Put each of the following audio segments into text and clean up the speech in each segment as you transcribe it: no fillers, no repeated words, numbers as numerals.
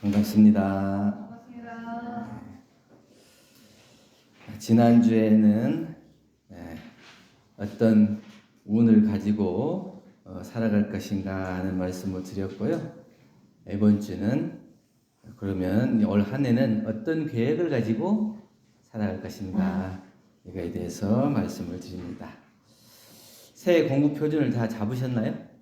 반갑습니다. 반갑습니다. 지난주에는 어떤 운을 가지고 살아갈 것인가 하는 말씀을 드렸고요. 이번 주는 그러면 올 한 해는 어떤 계획을 가지고 살아갈 것인가 이거에 대해서 말씀을 드립니다. 새해 공부 표준을 다 잡으셨나요?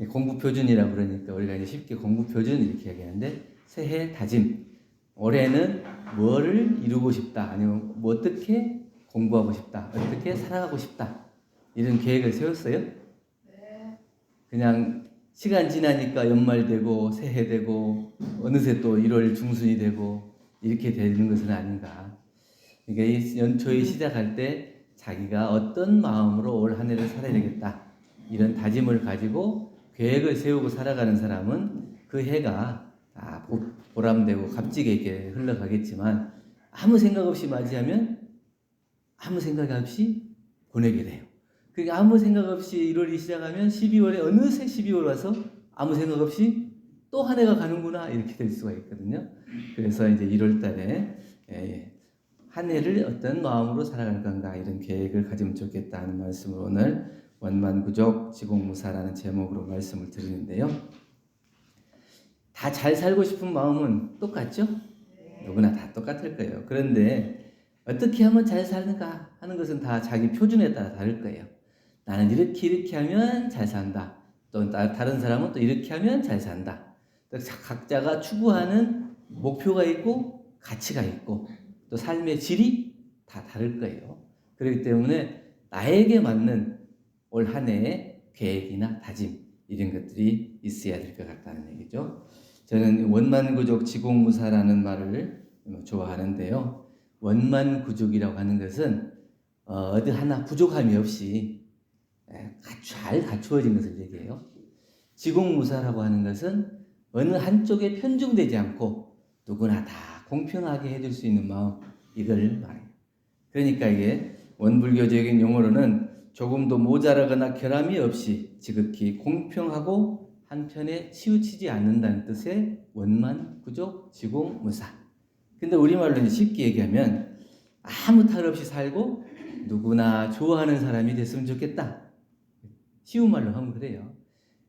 공부 표준이라고 그러니까 우리가 이제 쉽게 공부 표준 이렇게 얘기하는데, 새해 다짐. 올해는 뭐를 이루고 싶다, 아니면 뭐 어떻게 공부하고 싶다, 어떻게 살아가고 싶다, 이런 계획을 세웠어요? 네. 그냥 시간 지나니까 연말 되고 새해 되고 어느새 또 1월 중순이 되고 이렇게 되는 것은 아닌가. 그러니까 이 연초에 시작할 때 자기가 어떤 마음으로 올 한 해를 살아야 되겠다, 이런 다짐을 가지고 계획을 세우고 살아가는 사람은 그 해가 다 보람되고 값지게 이렇게 흘러가겠지만, 아무 생각 없이 맞이하면 아무 생각 없이 보내게 돼요. 그러니까 아무 생각 없이 1월이 시작하면 12월에 어느새 12월 와서 아무 생각 없이 또 한 해가 가는구나, 이렇게 될 수가 있거든요. 그래서 이제 1월 달에 한 해를 어떤 마음으로 살아갈 건가, 이런 계획을 가지면 좋겠다 하는 말씀으로 오늘 원만구족 지공무사라는 제목으로 말씀을 드리는데요. 다 잘 살고 싶은 마음은 똑같죠? 누구나 다 똑같을 거예요. 그런데 어떻게 하면 잘 사는가 하는 것은 다 자기 표준에 따라 다를 거예요. 나는 이렇게 하면 잘 산다. 또 다른 사람은 또 이렇게 하면 잘 산다. 각자가 추구하는 목표가 있고 가치가 있고 또 삶의 질이 다 다를 거예요. 그렇기 때문에 나에게 맞는 올 한 해의 계획이나 다짐, 이런 것들이 있어야 될 것 같다는 얘기죠. 저는 원만구족 지공무사라는 말을 좋아하는데요. 원만구족이라고 하는 것은 어디 하나 부족함이 없이 잘 갖추어진 것을 얘기해요. 지공무사라고 하는 것은 어느 한쪽에 편중되지 않고 누구나 다 공평하게 해줄 수 있는 마음, 이걸 말해요. 그러니까 이게 원불교적인 용어로는 조금도 모자라거나 결함이 없이 지극히 공평하고 한편에 치우치지 않는다는 뜻의 원만구족 지공무사. 근데 우리말로 쉽게 얘기하면 아무 탈 없이 살고 누구나 좋아하는 사람이 됐으면 좋겠다. 쉬운 말로 하면 그래요.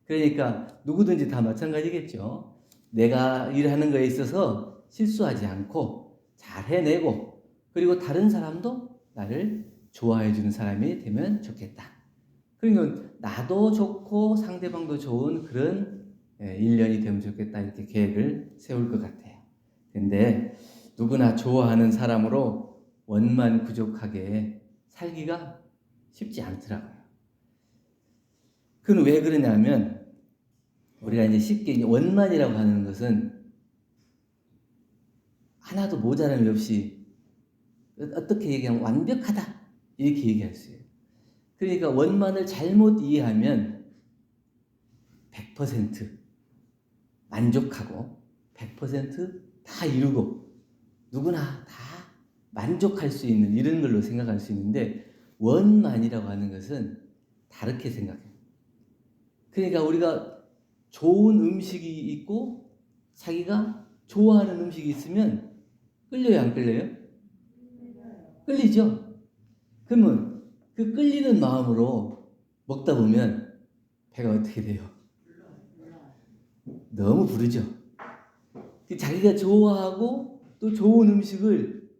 그러니까 누구든지 다 마찬가지겠죠. 내가 일하는 거에 있어서 실수하지 않고 잘 해내고, 그리고 다른 사람도 나를 좋아해 주는 사람이 되면 좋겠다. 그러니까 나도 좋고 상대방도 좋은 그런 일년이 되면 좋겠다, 이렇게 계획을 세울 것 같아요. 근데 누구나 좋아하는 사람으로 원만구족하게 살기가 쉽지 않더라고요. 그건 왜 그러냐면, 우리가 이제 쉽게 원만이라고 하는 것은 하나도 모자람이 없이, 어떻게 얘기하면 완벽하다, 이렇게 얘기할 수 있어요. 그러니까 원만을 잘못 이해하면 100% 만족하고 100% 다 이루고 누구나 다 만족할 수 있는 이런 걸로 생각할 수 있는데, 원만이라고 하는 것은 다르게 생각해요. 그러니까 우리가 좋은 음식이 있고 자기가 좋아하는 음식이 있으면 끌려요, 안 끌려요? 끌리죠? 그러면 그 끌리는 마음으로 먹다 보면 배가 어떻게 돼요? 너무 부르죠? 자기가 좋아하고 또 좋은 음식을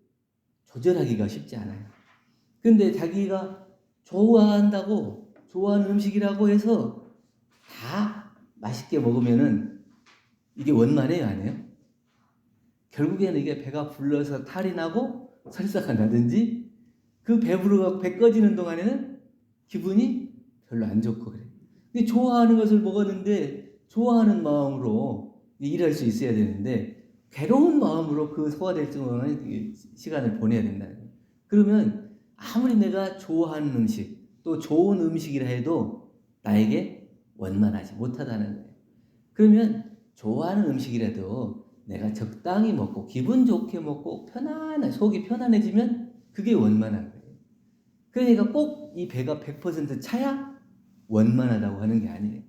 조절하기가 쉽지 않아요. 근데 자기가 좋아한다고, 좋아하는 음식이라고 해서 다 맛있게 먹으면은 이게 원만해요, 아니에요? 결국에는 이게 배가 불러서 탈이 나고 설사가 나든지, 그 배부르고 배 꺼지는 동안에는 기분이 별로 안 좋고 그래요. 근데 좋아하는 것을 먹었는데 좋아하는 마음으로 일할 수 있어야 되는데, 괴로운 마음으로 그 소화될 동안 시간을 보내야 된다는 거예요. 그러면 아무리 내가 좋아하는 음식, 또 좋은 음식이라 해도 나에게 원만하지 못하다는 거예요. 그러면 좋아하는 음식이라도 내가 적당히 먹고 기분 좋게 먹고 속이 편안해지면 그게 원만한 거예요. 그러니까 꼭 이 배가 100% 차야 원만하다고 하는 게 아니에요.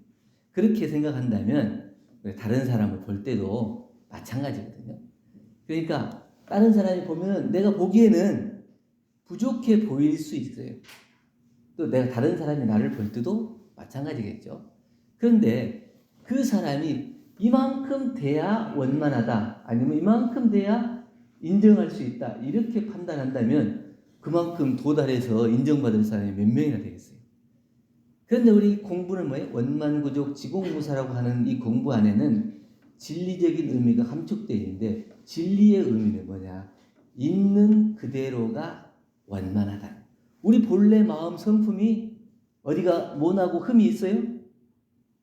그렇게 생각한다면 다른 사람을 볼 때도 마찬가지거든요. 그러니까 다른 사람이 보면 내가 보기에는 부족해 보일 수 있어요. 또 내가 다른 사람이 나를 볼 때도 마찬가지겠죠. 그런데 그 사람이 이만큼 돼야 원만하다, 아니면 이만큼 돼야 인정할 수 있다, 이렇게 판단한다면 그만큼 도달해서 인정받을 사람이 몇 명이나 되겠어요. 그런데 우리 공부는 뭐예요? 원만구족 지공무사라고 하는 이 공부 안에는 진리적인 의미가 함축되어 있는데, 진리의 의미는 뭐냐? 있는 그대로가 원만하다. 우리 본래 마음 성품이 어디가 모나고 흠이 있어요?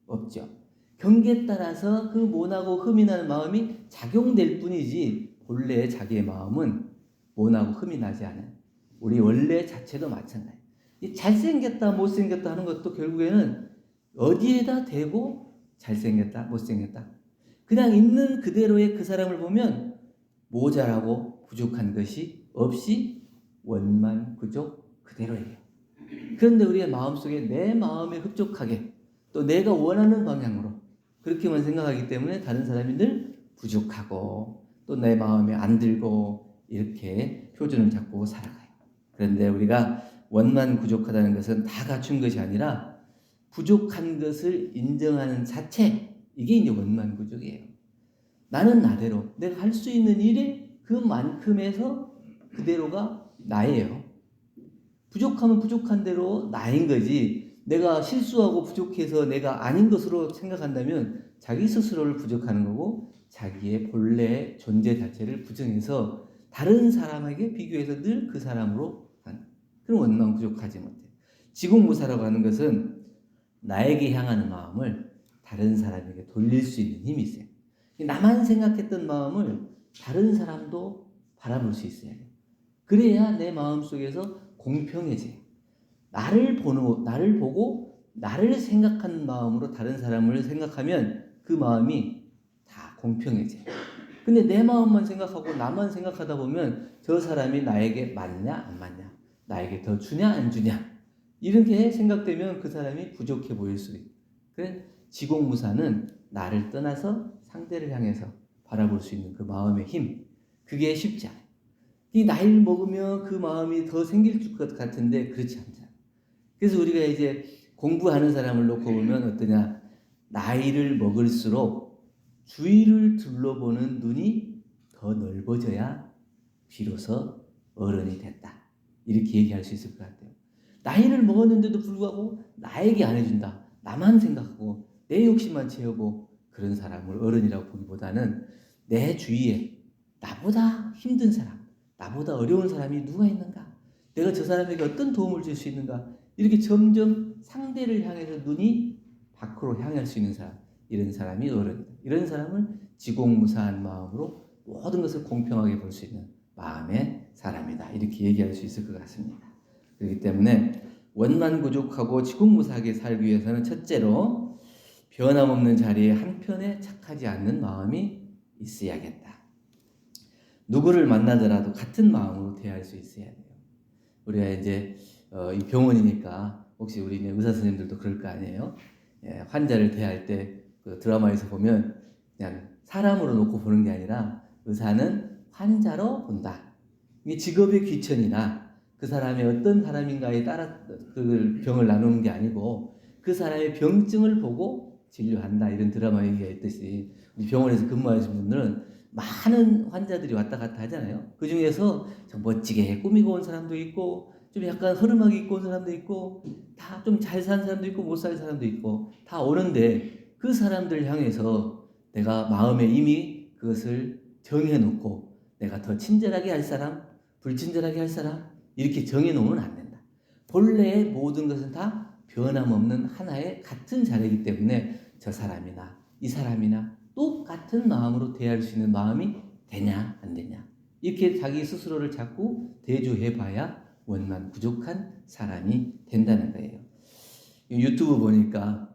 없죠. 경계에 따라서 그 모나고 흠이 나는 마음이 작용될 뿐이지 본래 자기의 마음은 모나고 흠이 나지 않아요. 우리 원래 자체도 마찬가지예요. 이 잘생겼다 못생겼다 하는 것도 결국에는 어디에다 대고 잘생겼다 못생겼다, 그냥 있는 그대로의 그 사람을 보면 모자라고 부족한 것이 없이 원만구족 그대로예요. 그런데 우리의 마음속에 내 마음에 흡족하게 또 내가 원하는 방향으로 그렇게만 생각하기 때문에 다른 사람이 늘 부족하고 또 내 마음에 안 들고 이렇게 표준을 잡고 살아가요. 그런데 우리가 원만구족하다는 것은 다 갖춘 것이 아니라 부족한 것을 인정하는 자체, 이게 이제 원만구족이에요. 나는 나대로 내가 할 수 있는 일이 그만큼에서 그대로가 나예요. 부족하면 부족한 대로 나인 거지, 내가 실수하고 부족해서 내가 아닌 것으로 생각한다면 자기 스스로를 부족하는 거고 자기의 본래의 존재 자체를 부정해서 다른 사람에게 비교해서 늘 그 사람으로 하는 그런 원만구족하지 못해요. 지공무사라고 하는 것은 나에게 향하는 마음을 다른 사람에게 돌릴 수 있는 힘이 있어요. 나만 생각했던 마음을 다른 사람도 바라볼 수 있어야 돼요. 그래야 내 마음속에서 공평해져요. 나를 보고 나를 생각하는 마음으로 다른 사람을 생각하면 그 마음이 다 공평해져요. 근데 내 마음만 생각하고 나만 생각하다 보면 저 사람이 나에게 맞냐 안 맞냐, 나에게 더 주냐 안 주냐, 이렇게 생각되면 그 사람이 부족해 보일 수도 있어요. 그래 지공무사는 나를 떠나서 상대를 향해서 바라볼 수 있는 그 마음의 힘, 그게 쉽지 않아요. 이 나이를 먹으면 그 마음이 더 생길 것 같은데 그렇지 않잖아요. 그래서 우리가 이제 공부하는 사람을 놓고 보면 어떠냐, 나이를 먹을수록 주위를 둘러보는 눈이 더 넓어져야 비로소 어른이 됐다, 이렇게 얘기할 수 있을 것 같아요. 나이를 먹었는데도 불구하고 나에게 안 해준다, 나만 생각하고 내 욕심만 채우고 그런 사람을 어른이라고 보기보다는 내 주위에 나보다 힘든 사람, 나보다 어려운 사람이 누가 있는가, 내가 저 사람에게 어떤 도움을 줄 수 있는가, 이렇게 점점 상대를 향해서 눈이 밖으로 향할 수 있는 사람, 이런 사람이 어른이다. 이런 사람을 지공무사한 마음으로 모든 것을 공평하게 볼 수 있는 마음의 사람이다, 이렇게 얘기할 수 있을 것 같습니다. 그렇기 때문에 원만구족하고 지공무사하게 살기 위해서는 첫째로 변함없는 자리에 한편에 착하지 않는 마음이 있어야겠다. 누구를 만나더라도 같은 마음으로 대할 수 있어야 돼요. 우리가 이제 이 병원이니까 혹시 우리 의사 선생님들도 그럴 거 아니에요? 예, 환자를 대할 때 그 드라마에서 보면 그냥 사람으로 놓고 보는 게 아니라 의사는 환자로 본다. 이게 직업의 귀천이나 그 사람이 어떤 사람인가에 따라 그 병을 나누는 게 아니고 그 사람의 병증을 보고 진료한다, 이런 드라마 얘기가 있듯이 우리 병원에서 근무하시는 분들은 많은 환자들이 왔다 갔다 하잖아요. 그 중에서 좀 멋지게 꾸미고 온 사람도 있고 좀 약간 허름하게 입고 온 사람도 있고 다 좀 잘 산 사람도 있고 못 살 사람도 있고 다 오는데, 그 사람들 향해서 내가 마음에 이미 그것을 정해놓고 내가 더 친절하게 할 사람, 불친절하게 할 사람, 이렇게 정해놓으면 안 된다. 본래의 모든 것은 다 변함없는 하나의 같은 자리이기 때문에 저 사람이나 이 사람이나 똑같은 마음으로 대할 수 있는 마음이 되냐 안 되냐, 이렇게 자기 스스로를 자꾸 대조해봐야 원만구족한 사람이 된다는 거예요. 유튜브 보니까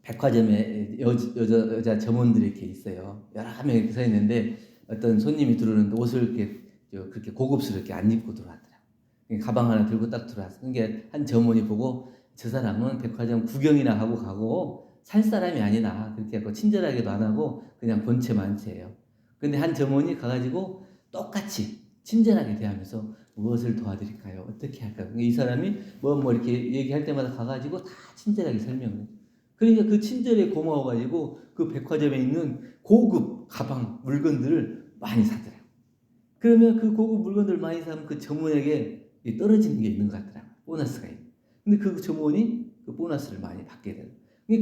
백화점에 여자 점원들이 이렇게 있어요. 여러 명이 이렇게 서 있는데 어떤 손님이 들어오는데 옷을 이렇게 그렇게 고급스럽게 안 입고 들어왔더라고요. 가방 하나 들고 딱 들어왔어요. 그게 한 점원이 보고 저 사람은 백화점 구경이나 하고 가고 살 사람이 아니다. 그렇게 하고 친절하게도 안 하고 그냥 본체 만체예요. 근데 한 점원이 가가지고 똑같이 친절하게 대하면서 무엇을 도와드릴까요? 어떻게 할까요? 이 사람이 뭐 이렇게 얘기할 때마다 가가지고 다 친절하게 설명을. 그러니까 그 친절에 고마워가지고 그 백화점에 있는 고급 가방 물건들을 많이 사더라고요. 그러면 그 고급 물건들을 많이 사면 그 점원에게 떨어지는 게 있는 것 같더라고요. 보너스가 있는. 근데 그 점원이 그 보너스를 많이 받게 돼요.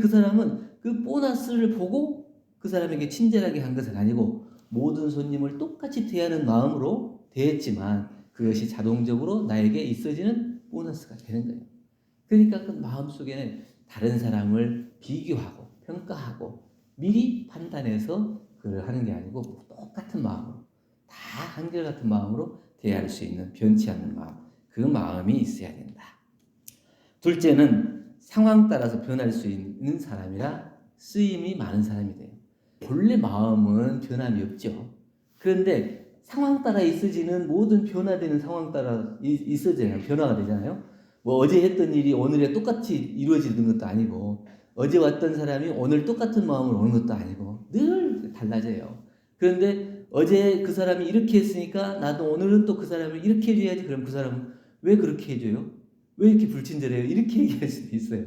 그 사람은 그 보너스를 보고 그 사람에게 친절하게 한 것은 아니고 모든 손님을 똑같이 대하는 마음으로 대했지만 그것이 자동적으로 나에게 있어지는 보너스가 되는 거예요. 그러니까 그 마음속에는 다른 사람을 비교하고 평가하고 미리 판단해서 그걸 하는 게 아니고 똑같은 마음으로 다 한결같은 마음으로 대할 수 있는 변치 않는 마음, 그 마음이 있어야 된다. 둘째는 상황 따라서 변할 수 있는 사람이라 쓰임이 많은 사람이 돼요. 본래 마음은 변함이 없죠. 그런데 상황 따라 있어지는 모든 변화되는 상황 따라 있어져요. 변화가 되잖아요. 뭐 어제 했던 일이 오늘에 똑같이 이루어지는 것도 아니고 어제 왔던 사람이 오늘 똑같은 마음으로 오는 것도 아니고 늘 달라져요. 그런데 어제 그 사람이 이렇게 했으니까 나도 오늘은 또 그 사람을 이렇게 해줘야지. 그럼 그 사람은 왜 그렇게 해줘요? 왜 이렇게 불친절해요? 이렇게 얘기할 수도 있어요.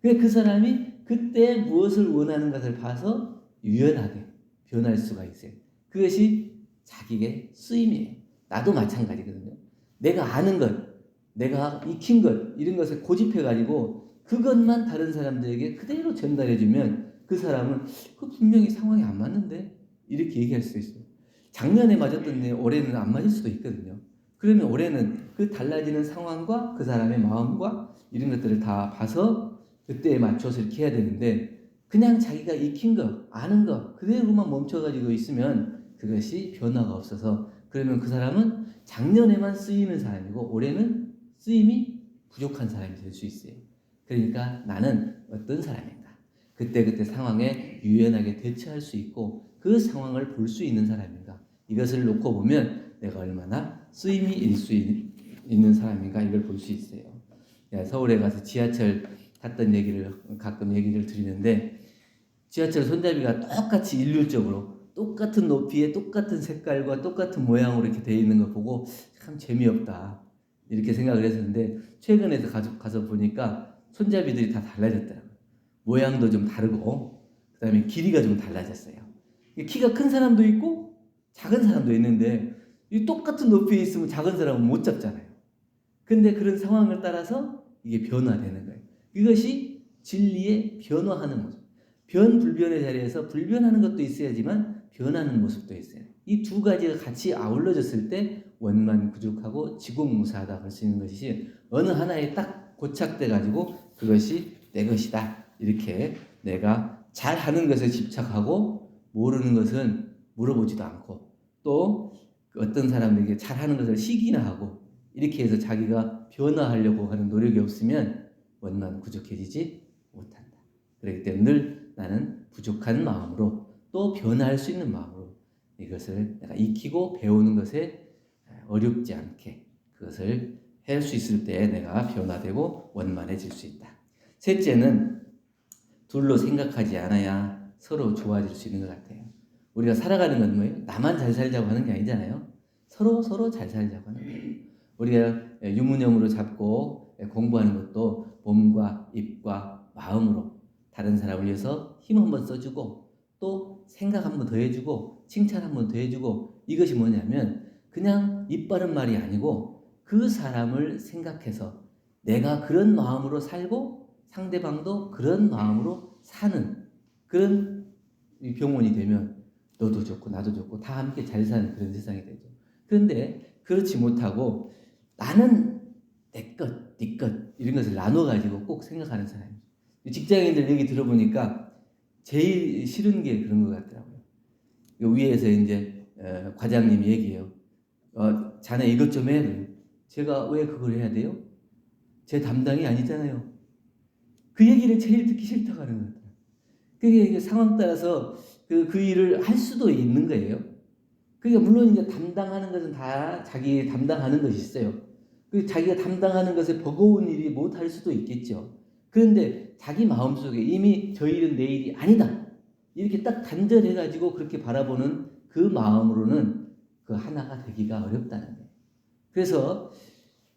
그 사람이 그때 무엇을 원하는 것을 봐서 유연하게 변할 수가 있어요. 그것이 자기의 쓰임이에요. 나도 마찬가지거든요. 내가 아는 것, 내가 익힌 것, 이런 것을 고집해가지고 그것만 다른 사람들에게 그대로 전달해주면 그 사람은 그 분명히 상황이 안 맞는데 이렇게 얘기할 수 있어요. 작년에 맞았던 애 올해는 안 맞을 수도 있거든요. 그러면 올해는 그 달라지는 상황과 그 사람의 마음과 이런 것들을 다 봐서 그때에 맞춰서 이렇게 해야 되는데 그냥 자기가 익힌 거, 아는 거 그대로만 멈춰가지고 있으면 그것이 변화가 없어서 그러면 그 사람은 작년에만 쓰이는 사람이고 올해는 쓰임이 부족한 사람이 될 수 있어요. 그러니까 나는 어떤 사람인가? 그때그때 상황에 유연하게 대처할 수 있고 그 상황을 볼 수 있는 사람인가? 이것을 놓고 보면 내가 얼마나 쓰임이 있는 사람인가 이걸 볼 수 있어요. 서울에 가서 지하철 탔던 얘기를 가끔 얘기를 드리는데 지하철 손잡이가 똑같이 일률적으로 똑같은 높이에 똑같은 색깔과 똑같은 모양으로 이렇게 되어 있는 거 보고 참 재미없다 이렇게 생각을 했었는데 최근에 가서 보니까 손잡이들이 다 달라졌더라고요. 모양도 좀 다르고 그 다음에 길이가 좀 달라졌어요. 키가 큰 사람도 있고 작은 사람도 있는데 이 똑같은 높이에 있으면 작은 사람은 못 잡잖아요. 근데 그런 상황을 따라서 이게 변화되는 거예요. 이것이 진리의 변화하는 모습. 변불변의 자리에서 불변하는 것도 있어야지만 변하는 모습도 있어요. 이 두 가지가 같이 아울러졌을 때 원만구족하고 지공무사하다 할 수 있는 것이 어느 하나에 딱 고착돼 가지고 그것이 내 것이다. 이렇게 내가 잘하는 것에 집착하고 모르는 것은 물어보지도 않고 또 어떤 사람에게 잘하는 것을 시기나 하고 이렇게 해서 자기가 변화하려고 하는 노력이 없으면 원만구족해지지 못한다. 그렇기 때문에 늘 나는 부족한 마음으로 또 변화할 수 있는 마음으로 이것을 내가 익히고 배우는 것에 어렵지 않게 그것을 할 수 있을 때 내가 변화되고 원만해질 수 있다. 셋째는 둘로 생각하지 않아야 서로 좋아질 수 있는 것 같아요. 우리가 살아가는 건 뭐예요? 나만 잘 살자고 하는 게 아니잖아요. 서로 잘 살자고 하는 거예요. 우리가 유문형으로 잡고 공부하는 것도 몸과 입과 마음으로 다른 사람을 위해서 힘 한번 써주고 또 생각 한번 더 해주고 칭찬 한번 더 해주고 이것이 뭐냐면 그냥 입 바른 말이 아니고 그 사람을 생각해서 내가 그런 마음으로 살고 상대방도 그런 마음으로 사는 그런 병원이 되면 너도 좋고 나도 좋고 다 함께 잘 사는 그런 세상이 되죠. 그런데 그렇지 못하고 나는 내 것, 네 것 이런 것을 나눠가지고 꼭 생각하는 사람이죠. 직장인들 얘기 들어보니까 제일 싫은 게 그런 것 같더라고요. 위에서 이제 과장님이 얘기해요. 자네 이것 좀 해. 제가 왜 그걸 해야 돼요? 제 담당이 아니잖아요. 그 얘기를 제일 듣기 싫다고 하는 것 같아요. 그게 상황 따라서 그 일을 할 수도 있는 거예요. 그러니까 물론 이제 담당하는 것은 다 자기 담당하는 것이 있어요. 그 자기가 담당하는 것에 버거운 일이 못 할 수도 있겠죠. 그런데 자기 마음속에 이미 저 일은 내 일이 아니다. 이렇게 딱 단절해가지고 그렇게 바라보는 그 마음으로는 그 하나가 되기가 어렵다는 거예요. 그래서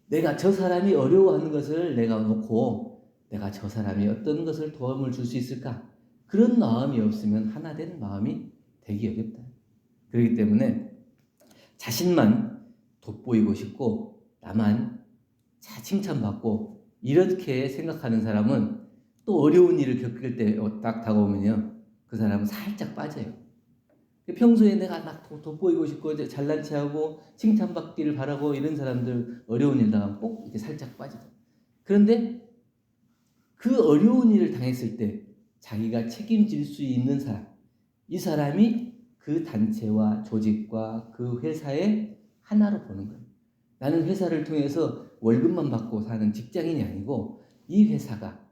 내가 저 사람이 어려워하는 것을 내가 놓고 내가 저 사람이 어떤 것을 도움을 줄 수 있을까? 그런 마음이 없으면 하나 되는 마음이 되기 어렵다. 그렇기 때문에 자신만 돋보이고 싶고 나만 칭찬받고 이렇게 생각하는 사람은 또 어려운 일을 겪을 때 딱 다가오면요, 그 사람은 살짝 빠져요. 평소에 내가 막 돋보이고 싶고 이제 잘난 체하고 칭찬받기를 바라고 이런 사람들 어려운 일 당하면 꼭 이렇게 살짝 빠지죠. 그런데 그 어려운 일을 당했을 때 자기가 책임질 수 있는 사람, 이 사람이 그 단체와 조직과 그 회사의 하나로 보는 거예요. 나는 회사를 통해서 월급만 받고 사는 직장인이 아니고 이 회사가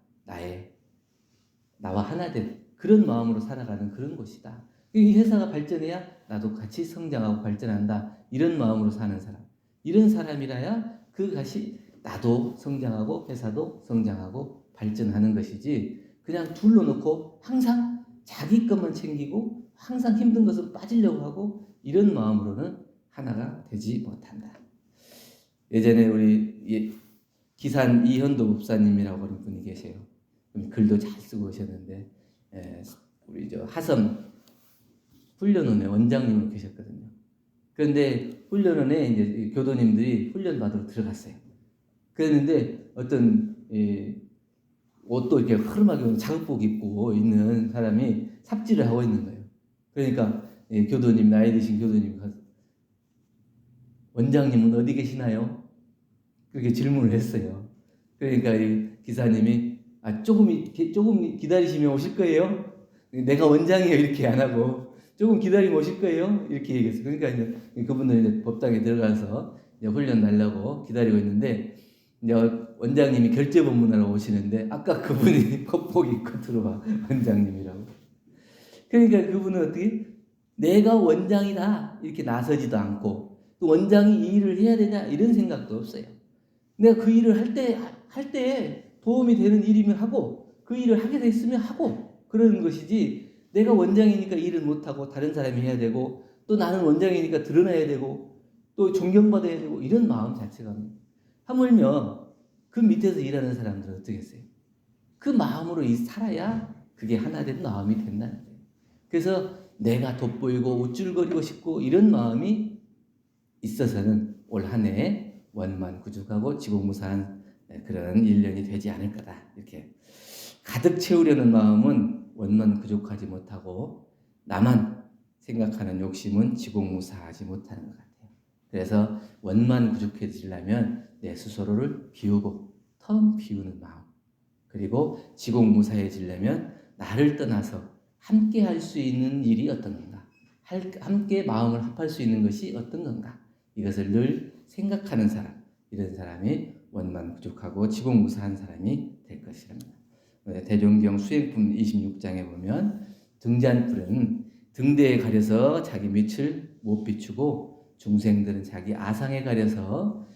나와 하나 된 그런 마음으로 살아가는 그런 곳이다. 이 회사가 발전해야 나도 같이 성장하고 발전한다. 이런 마음으로 사는 사람. 이런 사람이라야 그것이 나도 성장하고 회사도 성장하고 발전하는 것이지 그냥 둘러 놓고 항상 자기 것만 챙기고 항상 힘든 것은 빠지려고 하고 이런 마음으로는 하나가 되지 못한다. 예전에 우리 기산 이현도 목사님이라고 하는 분이 계세요. 글도 잘 쓰고 오셨는데 우리 저 하섬 훈련원의 원장님으로 계셨거든요. 그런데 훈련원에 이제 교도님들이 훈련 받으러 들어갔어요. 그랬는데 어떤 옷도 이렇게 흐름하게 작업복 입고 있는 사람이 삽질을 하고 있는 거예요. 그러니까 교도님, 나이 드신 교도님 가서 원장님은 어디 계시나요? 그렇게 질문을 했어요. 그러니까 이 기사님이 조금 기다리시면 오실 거예요? 내가 원장이에요 이렇게 안 하고 조금 기다리면 오실 거예요? 이렇게 얘기했어요. 그러니까 이제 그분들은 이제 법당에 들어가서 이제 훈련 날라고 기다리고 있는데 이제 원장님이 결제 법문하러 오시는데 아까 그분이 겉복 입고 들어와 원장님이라고. 그러니까 그분은 어떻게 내가 원장이다 이렇게 나서지도 않고 또 원장이 이 일을 해야 되냐 이런 생각도 없어요. 내가 그 일을 할 때 도움이 되는 일이면 하고 그 일을 하게 됐으면 하고 그러는 것이지 내가 원장이니까 일을 못하고 다른 사람이 해야 되고 또 나는 원장이니까 드러나야 되고 또 존경받아야 되고 이런 마음 자체가 하물며 그 밑에서 일하는 사람들은 어떻게 했어요? 그 마음으로 살아야 그게 하나 된 마음이 된다는 거예요. 그래서 내가 돋보이고 우쭐거리고 싶고 이런 마음이 있어서는 올 한 해 원만구죽하고 지공무사한 그런 1년이 되지 않을 거다. 이렇게 가득 채우려는 마음은 원만구죽하지 못하고 나만 생각하는 욕심은 지공무사하지 못하는 것 같아요. 그래서 원만구죽해지려면 내 스스로를 비우고 텅 비우는 마음 그리고 지공무사해지려면 나를 떠나서 함께 할 수 있는 일이 어떤 건가 함께 마음을 합할 수 있는 것이 어떤 건가 이것을 늘 생각하는 사람 이런 사람이 원만구죽하고 지공무사한 사람이 될 것이랍니다. 대종경 수행품 26장에 보면 등잔불은 등대에 가려서 자기 밑을 못 비추고 중생들은 자기 아상에 가려서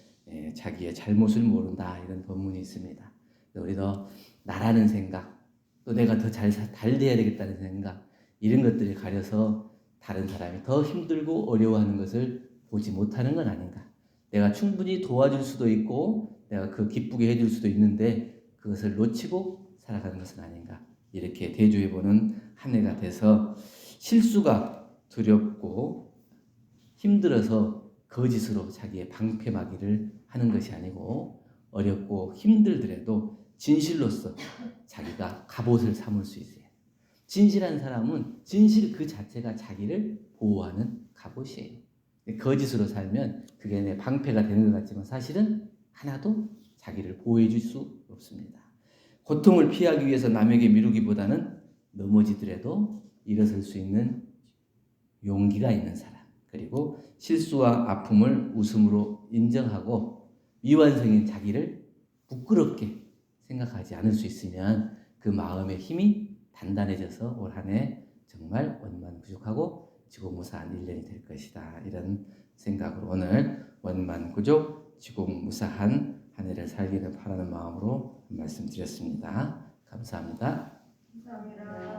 자기의 잘못을 모른다 이런 본문이 있습니다. 우리도 나라는 생각 또 내가 더 잘 돼야 되겠다는 생각 이런 것들이 가려서 다른 사람이 더 힘들고 어려워하는 것을 보지 못하는 건 아닌가. 내가 충분히 도와줄 수도 있고 내가 그 기쁘게 해줄 수도 있는데 그것을 놓치고 살아가는 것은 아닌가. 이렇게 대조해보는 한 해가 돼서 실수가 두렵고 힘들어서 거짓으로 자기의 방패막이를 하는 것이 아니고 어렵고 힘들더라도 진실로서 자기가 갑옷을 삼을 수 있어요. 진실한 사람은 진실 그 자체가 자기를 보호하는 갑옷이에요. 거짓으로 살면 그게 내 방패가 되는 것 같지만 사실은 하나도 자기를 보호해 줄 수 없습니다. 고통을 피하기 위해서 남에게 미루기보다는 넘어지더라도 일어설 수 있는 용기가 있는 사람 그리고 실수와 아픔을 웃음으로 인정하고 미완성인 자기를 부끄럽게 생각하지 않을 수 있으면 그 마음의 힘이 단단해져서 올 한 해 정말 원만구죽하고 지공무사한 1년이 될 것이다. 이런 생각으로 오늘 원만구죽 지공무사한 한 해를 살기를 바라는 마음으로 말씀드렸습니다. 감사합니다. 감사합니다.